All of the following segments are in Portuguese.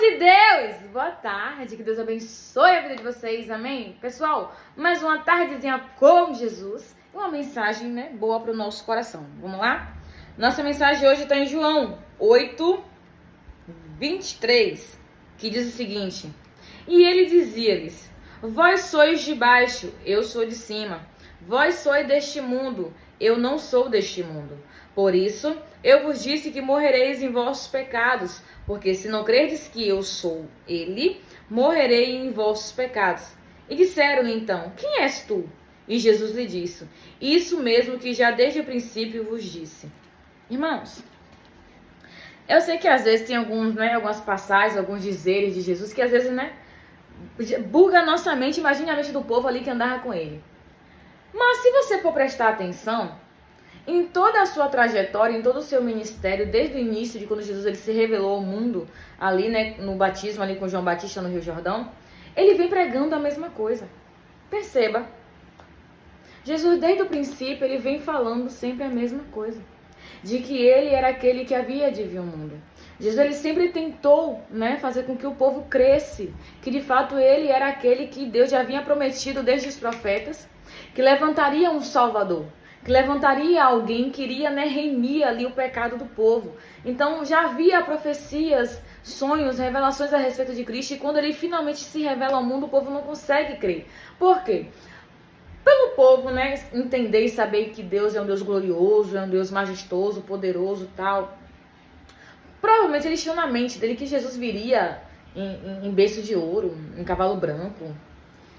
de Deus! Boa tarde, que Deus abençoe a vida de vocês, amém? Pessoal, mais uma tardezinha com Jesus e uma mensagem, boa para o nosso coração. Vamos lá? Nossa mensagem hoje está em João 8:23, que diz o seguinte: E ele dizia-lhes: Vós sois de baixo, eu sou de cima. Vós sois deste mundo, eu não sou deste mundo. Por isso, eu vos disse que morrereis em vossos pecados, porque se não crerdes que eu sou ele, morrerei em vossos pecados. E disseram-lhe então: Quem és tu? E Jesus lhe disse: Isso mesmo que já desde o princípio vos disse. Irmãos, eu sei que às vezes tem algumas passagens, alguns dizeres de Jesus que às vezes, buga a nossa mente. Imagine a mente do povo ali que andava com ele. Mas se você for prestar atenção, em toda a sua trajetória, em todo o seu ministério, desde o início de quando Jesus ele se revelou ao mundo, ali, no batismo ali com João Batista no Rio Jordão, ele vem pregando a mesma coisa. Perceba, Jesus desde o princípio ele vem falando sempre a mesma coisa, de que ele era aquele que havia de vir ao mundo. Jesus ele sempre tentou, fazer com que o povo cresce, que de fato ele era aquele que Deus já havia prometido desde os profetas, que levantaria um Salvador, que levantaria alguém que iria remir ali o pecado do povo. Então já havia profecias, sonhos, revelações a respeito de Cristo, e quando ele finalmente se revela ao mundo, o povo não consegue crer. Por quê? Pelo povo entender e saber que Deus é um Deus glorioso, é um Deus majestoso, poderoso, tal. Provavelmente eles tinham na mente dele que Jesus viria em berço de ouro, em cavalo branco,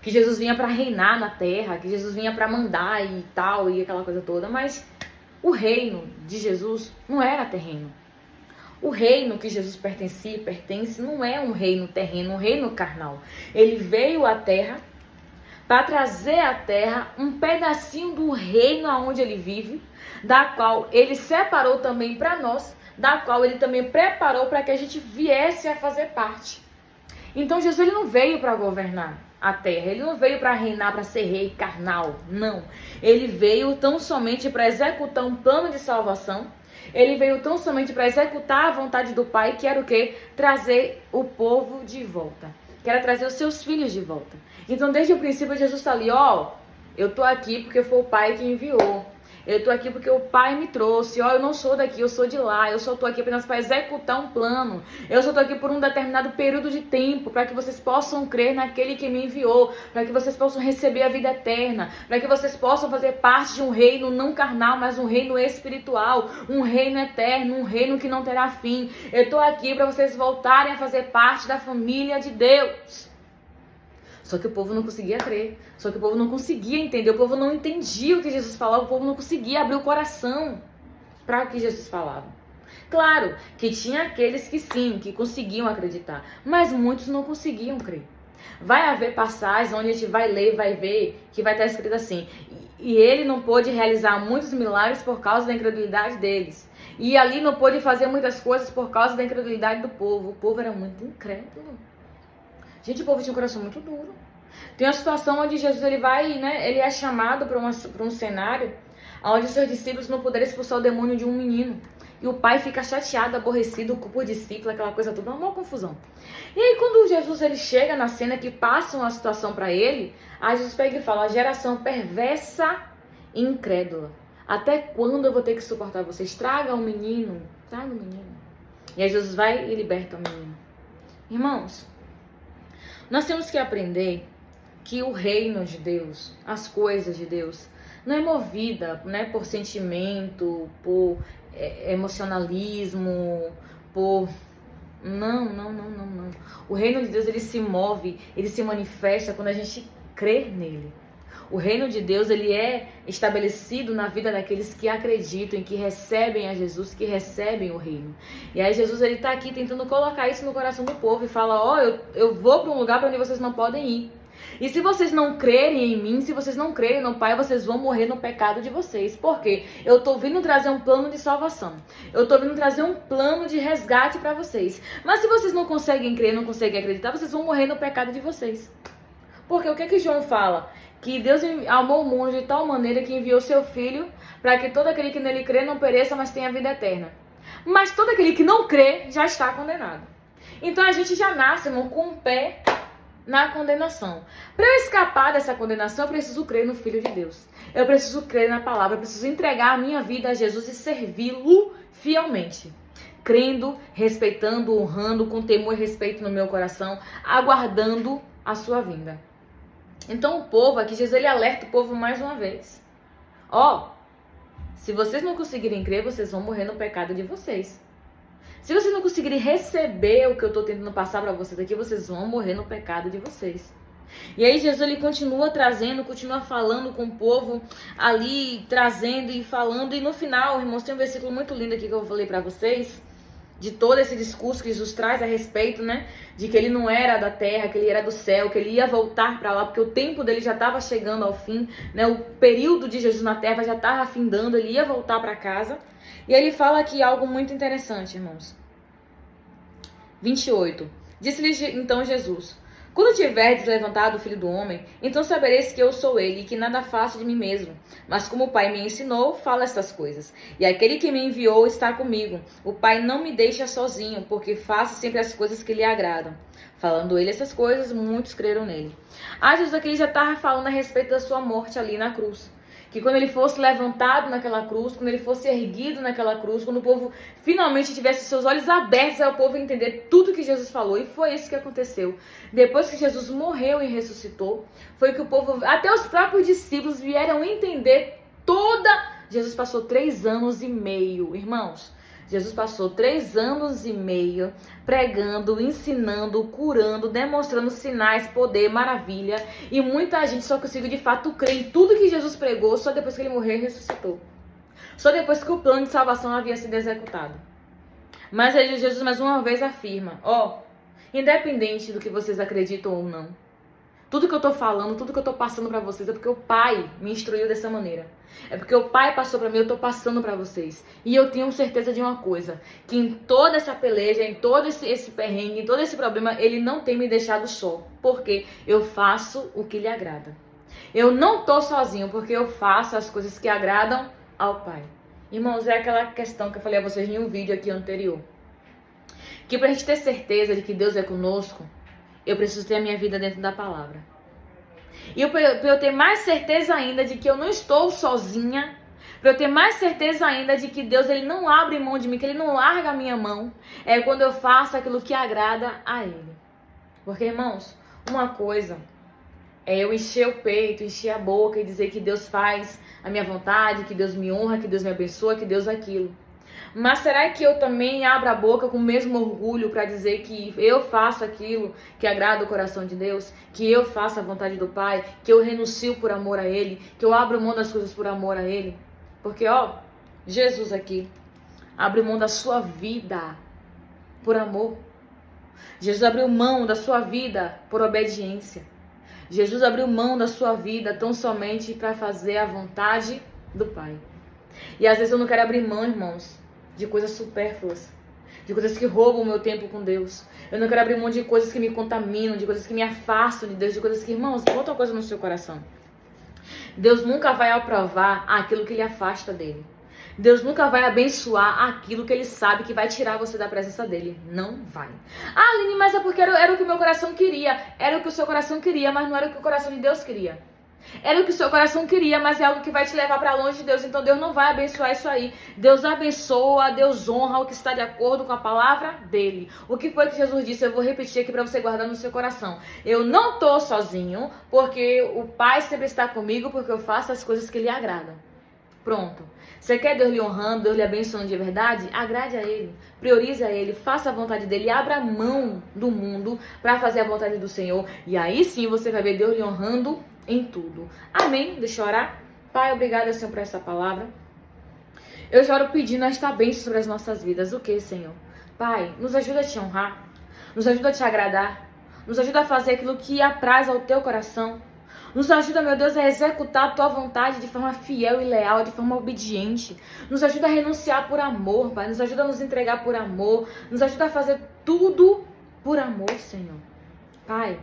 que Jesus vinha para reinar na terra, que Jesus vinha para mandar e tal, e aquela coisa toda. Mas o reino de Jesus não era terreno. O reino que Jesus pertence, não é um reino terreno, um reino carnal. Ele veio à terra para trazer à terra um pedacinho do reino aonde ele vive, da qual ele separou também para nós, da qual ele também preparou para que a gente viesse a fazer parte. Então Jesus ele não veio para governar a terra, ele não veio para reinar, para ser rei carnal, não. Ele veio tão somente para executar um plano de salvação. Ele veio tão somente para executar a vontade do Pai, que era o quê? Trazer o povo de volta, que era trazer os seus filhos de volta. Então desde o princípio Jesus está ali, eu tô aqui porque foi o Pai que enviou. Eu tô aqui porque o Pai me trouxe. Eu não sou daqui, eu sou de lá. Eu só tô aqui apenas para executar um plano. Eu só tô aqui por um determinado período de tempo, para que vocês possam crer naquele que me enviou, para que vocês possam receber a vida eterna, para que vocês possam fazer parte de um reino não carnal, mas um reino espiritual, um reino eterno, um reino que não terá fim. Eu tô aqui para vocês voltarem a fazer parte da família de Deus. Só que o povo não conseguia crer, só que o povo não conseguia entender, o povo não entendia o que Jesus falava, o povo não conseguia abrir o coração para o que Jesus falava. Claro que tinha aqueles que sim, que conseguiam acreditar, mas muitos não conseguiam crer. Vai haver passagens onde a gente vai ler e vai ver que vai estar escrito assim: e ele não pôde realizar muitos milagres por causa da incredulidade deles. E ali não pôde fazer muitas coisas por causa da incredulidade do povo. O povo era muito incrédulo. Gente, o povo tinha um coração muito duro. Tem uma situação onde Jesus ele é chamado para um cenário onde os seus discípulos não puderam expulsar o demônio de um menino. E o pai fica chateado, aborrecido com o discípulo, aquela coisa toda, uma confusão. E aí quando Jesus ele chega na cena que passa uma situação para ele, aí Jesus pega e fala: a geração perversa e incrédula. Até quando eu vou ter que suportar vocês? Traga o menino. E aí Jesus vai e liberta o menino. Irmãos, nós temos que aprender que o reino de Deus, as coisas de Deus, não é movida por sentimento, por emocionalismo, por... Não. O reino de Deus, ele se move, ele se manifesta quando a gente crê nele. O reino de Deus, ele é estabelecido na vida daqueles que acreditam e que recebem a Jesus, que recebem o reino. E aí Jesus, ele está aqui tentando colocar isso no coração do povo e fala: eu vou para um lugar para onde vocês não podem ir. E se vocês não crerem em mim, se vocês não crerem no Pai, vocês vão morrer no pecado de vocês. Por quê? Eu estou vindo trazer um plano de salvação. Eu estou vindo trazer um plano de resgate para vocês. Mas se vocês não conseguem crer, não conseguem acreditar, vocês vão morrer no pecado de vocês. Porque o que João fala? Que Deus amou o mundo de tal maneira que enviou seu Filho para que todo aquele que nele crê não pereça, mas tenha vida eterna. Mas todo aquele que não crê já está condenado. Então a gente já nasce, irmão, com o pé na condenação. Para eu escapar dessa condenação, eu preciso crer no Filho de Deus. Eu preciso crer na palavra, eu preciso entregar a minha vida a Jesus e servi-lo fielmente. Crendo, respeitando, honrando, com temor e respeito no meu coração, aguardando a sua vinda. Então o povo aqui, Jesus, ele alerta o povo mais uma vez. Se vocês não conseguirem crer, vocês vão morrer no pecado de vocês. Se vocês não conseguirem receber o que eu estou tentando passar para vocês aqui, vocês vão morrer no pecado de vocês. E aí Jesus, ele continua trazendo, continua falando com o povo ali, trazendo e falando. E no final, irmãos, tem um versículo muito lindo aqui que eu falei para vocês, de todo esse discurso que Jesus traz a respeito, né, de que ele não era da terra, que ele era do céu, que ele ia voltar para lá, porque o tempo dele já estava chegando ao fim, né, o período de Jesus na terra já estava findando, ele ia voltar para casa. E ele fala aqui algo muito interessante, irmãos. 28. Disse-lhe então Jesus: quando tiverdes levantado o Filho do Homem, então sabereis que eu sou ele e que nada faço de mim mesmo. Mas como o Pai me ensinou, falo estas coisas. E aquele que me enviou está comigo. O Pai não me deixa sozinho, porque faço sempre as coisas que lhe agradam. Falando ele essas coisas, muitos creram nele. Jesus aqui já estava falando a respeito da sua morte ali na cruz. Que quando ele fosse levantado naquela cruz, quando ele fosse erguido naquela cruz, quando o povo finalmente tivesse seus olhos abertos, aí o povo ia entender tudo que Jesus falou. E foi isso que aconteceu. Depois que Jesus morreu e ressuscitou, foi que o povo, até os próprios discípulos, vieram entender Jesus passou 3 anos e meio, irmãos. Jesus passou 3 anos e meio pregando, ensinando, curando, demonstrando sinais, poder, maravilha. E muita gente só conseguiu de fato crer em tudo que Jesus pregou só depois que ele morreu e ressuscitou. Só depois que o plano de salvação havia sido executado. Mas aí Jesus mais uma vez afirma, independente do que vocês acreditam ou não, tudo que eu tô falando, tudo que eu tô passando pra vocês é porque o Pai me instruiu dessa maneira. É porque o Pai passou pra mim, eu tô passando pra vocês. E eu tenho certeza de uma coisa, que em toda essa peleja, em todo esse perrengue, em todo esse problema, Ele não tem me deixado só. Porque eu faço o que lhe agrada. Eu não tô sozinho, porque eu faço as coisas que agradam ao Pai. Irmãos, é aquela questão que eu falei a vocês em um vídeo aqui anterior. Que pra gente ter certeza de que Deus é conosco, eu preciso ter a minha vida dentro da palavra. E para eu ter mais certeza ainda de que eu não estou sozinha, para eu ter mais certeza ainda de que Deus ele não abre mão de mim, que Ele não larga a minha mão, é quando eu faço aquilo que agrada a Ele. Porque, irmãos, uma coisa é eu encher o peito, encher a boca e dizer que Deus faz a minha vontade, que Deus me honra, que Deus me abençoa, que Deus aquilo. Mas será que eu também abro a boca com o mesmo orgulho para dizer que eu faço aquilo que agrada o coração de Deus? Que eu faço a vontade do Pai? Que eu renuncio por amor a Ele? Que eu abro mão das coisas por amor a Ele? Porque, Jesus aqui abre mão da sua vida por amor. Jesus abriu mão da sua vida por obediência. Jesus abriu mão da sua vida tão somente para fazer a vontade do Pai. E às vezes eu não quero abrir mão, irmãos, de coisas supérfluas, de coisas que roubam o meu tempo com Deus. Eu não quero abrir mão de coisas que me contaminam, de coisas que me afastam de Deus, de coisas que, irmãos, bota uma coisa no seu coração. Deus nunca vai aprovar aquilo que lhe afasta dele. Deus nunca vai abençoar aquilo que Ele sabe que vai tirar você da presença dele. Não vai. Aline, mas é porque era o que o meu coração queria. Era o que o seu coração queria, mas não era o que o coração de Deus queria. Era o que o seu coração queria, mas é algo que vai te levar para longe de Deus. Então Deus não vai abençoar isso aí. Deus abençoa, Deus honra o que está de acordo com a palavra dele. O que foi que Jesus disse? Eu vou repetir aqui para você guardar no seu coração. Eu não estou sozinho, porque o Pai sempre está comigo, porque eu faço as coisas que lhe agradam. Pronto. Você quer Deus lhe honrando, Deus lhe abençoando de verdade? Agrade a Ele, priorize a Ele, faça a vontade dEle, abra mão do mundo para fazer a vontade do Senhor. E aí sim você vai ver Deus lhe honrando em tudo. Amém? Deixa eu orar. Pai, obrigada, Senhor, por essa palavra. Eu já oro pedindo esta bênção sobre as nossas vidas. O que, Senhor? Pai, nos ajuda a te honrar, nos ajuda a te agradar, nos ajuda a fazer aquilo que apraz ao teu coração. Nos ajuda, meu Deus, a executar a tua vontade de forma fiel e leal, de forma obediente. Nos ajuda a renunciar por amor, Pai. Nos ajuda a nos entregar por amor. Nos ajuda a fazer tudo por amor, Senhor. Pai,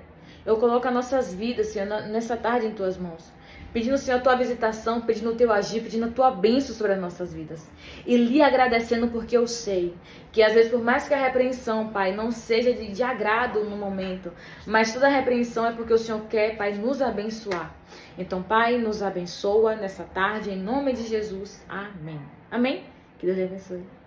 eu coloco as nossas vidas, Senhor, nessa tarde em tuas mãos. pedindo, Senhor, a tua visitação, pedindo o teu agir, pedindo a tua bênção sobre as nossas vidas. E lhe agradecendo porque eu sei que às vezes, por mais que a repreensão, Pai, não seja de agrado no momento, mas toda repreensão é porque o Senhor quer, Pai, nos abençoar. Então, Pai, nos abençoa nessa tarde, em nome de Jesus. Amém. Amém? Que Deus lhe abençoe.